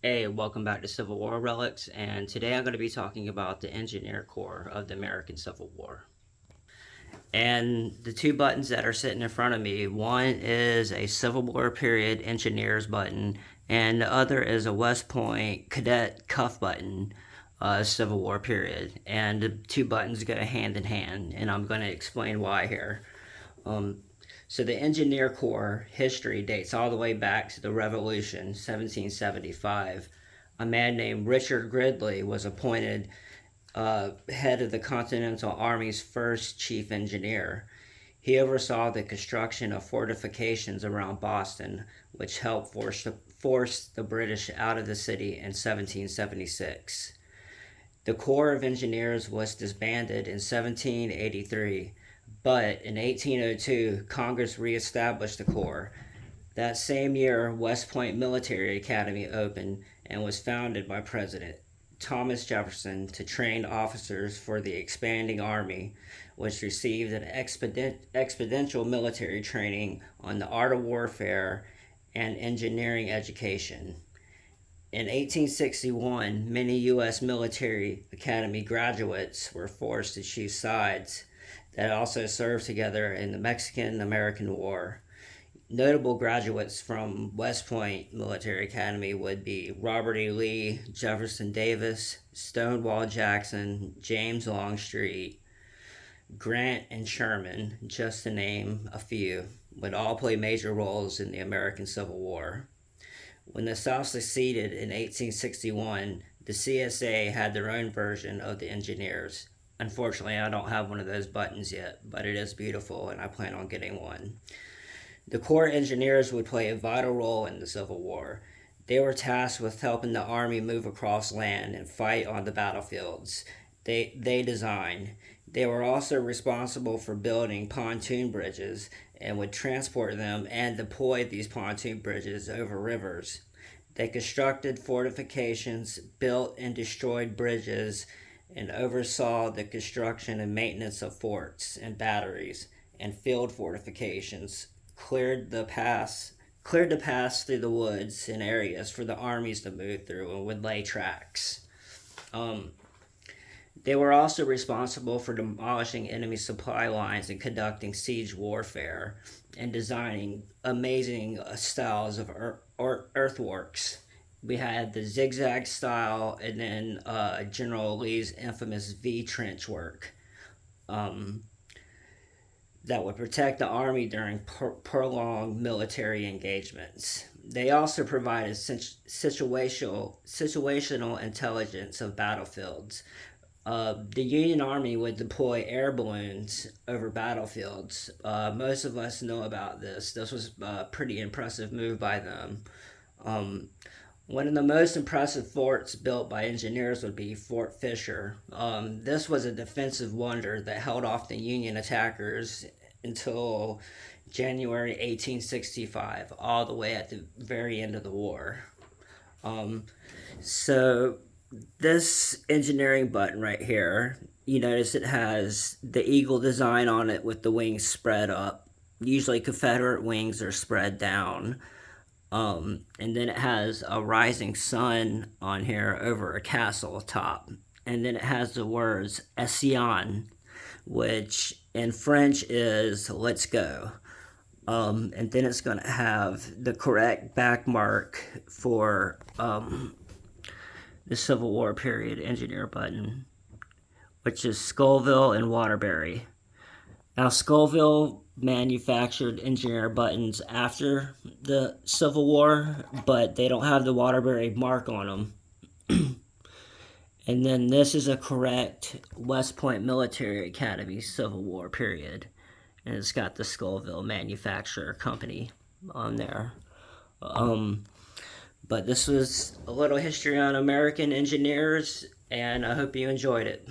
Hey, welcome back to Civil War Relics, and today I'm going to be talking about the Engineer Corps of the American Civil War. And the two buttons that are sitting in front of me, one is a Civil War period engineers button, and the other is a West Point cadet cuff button, Civil War period. And the two buttons go hand in hand, and I'm going to explain why here. Um, so the Engineer Corps history dates all the way back to the Revolution, 1775. A man named Richard Gridley was appointed head of the Continental Army's first chief engineer. He oversaw the construction of fortifications around Boston, which helped force the British out of the city in 1776. The Corps of Engineers was disbanded in 1783, but in 1802, Congress reestablished the Corps. That same year, West Point Military Academy opened and was founded by President Thomas Jefferson to train officers for the expanding Army, which received an expediential military training on the art of warfare and engineering education. In 1861, many U.S. military academy graduates were forced to choose sides that also served together in the Mexican-American War. Notable graduates from West Point Military Academy would be Robert E. Lee, Jefferson Davis, Stonewall Jackson, James Longstreet, Grant, and Sherman, just to name a few, would all play major roles in the American Civil War. When the South seceded in 1861, the CSA had their own version of the engineers. Unfortunately, I don't have one of those buttons yet, but it is beautiful and I plan on getting one. The Corps engineers would play a vital role in the Civil War. They were tasked with helping the Army move across land and fight on the battlefields they designed. They were also responsible for building pontoon bridges and would transport them and deploy these pontoon bridges over rivers. They constructed fortifications, built and destroyed bridges, and oversaw the construction and maintenance of forts and batteries and field fortifications, cleared the pass through the woods and areas for the armies to move through and would lay tracks. They were also responsible for demolishing enemy supply lines and conducting siege warfare and designing amazing styles of earthworks. We had the zigzag style and then General Lee's infamous V trench work. That would protect the Army during prolonged military engagements. They also provided situational intelligence of battlefields. The Union Army would deploy air balloons over battlefields. Most of us know about this. This was a pretty impressive move by them. One of the most impressive forts built by engineers would be Fort Fisher. This was a defensive wonder that held off the Union attackers until January 1865, all the way at the very end of the war. So this engineering button right here, you notice it has the eagle design on it with the wings spread up. Usually Confederate wings are spread down. And then it has a rising sun on here over a castle top. And then it has the words Ession, which in French is let's go. And then it's going to have the correct back mark for the Civil War period engineer button, which is Scoville and Waterbury. Now, Scoville manufactured engineer buttons after the Civil War, but they don't have the Waterbury mark on them. And then this is a correct West Point Military Academy Civil War period. And it's got the Scoville Manufacturer Company on there. But this was a little history on American engineers, and I hope you enjoyed it.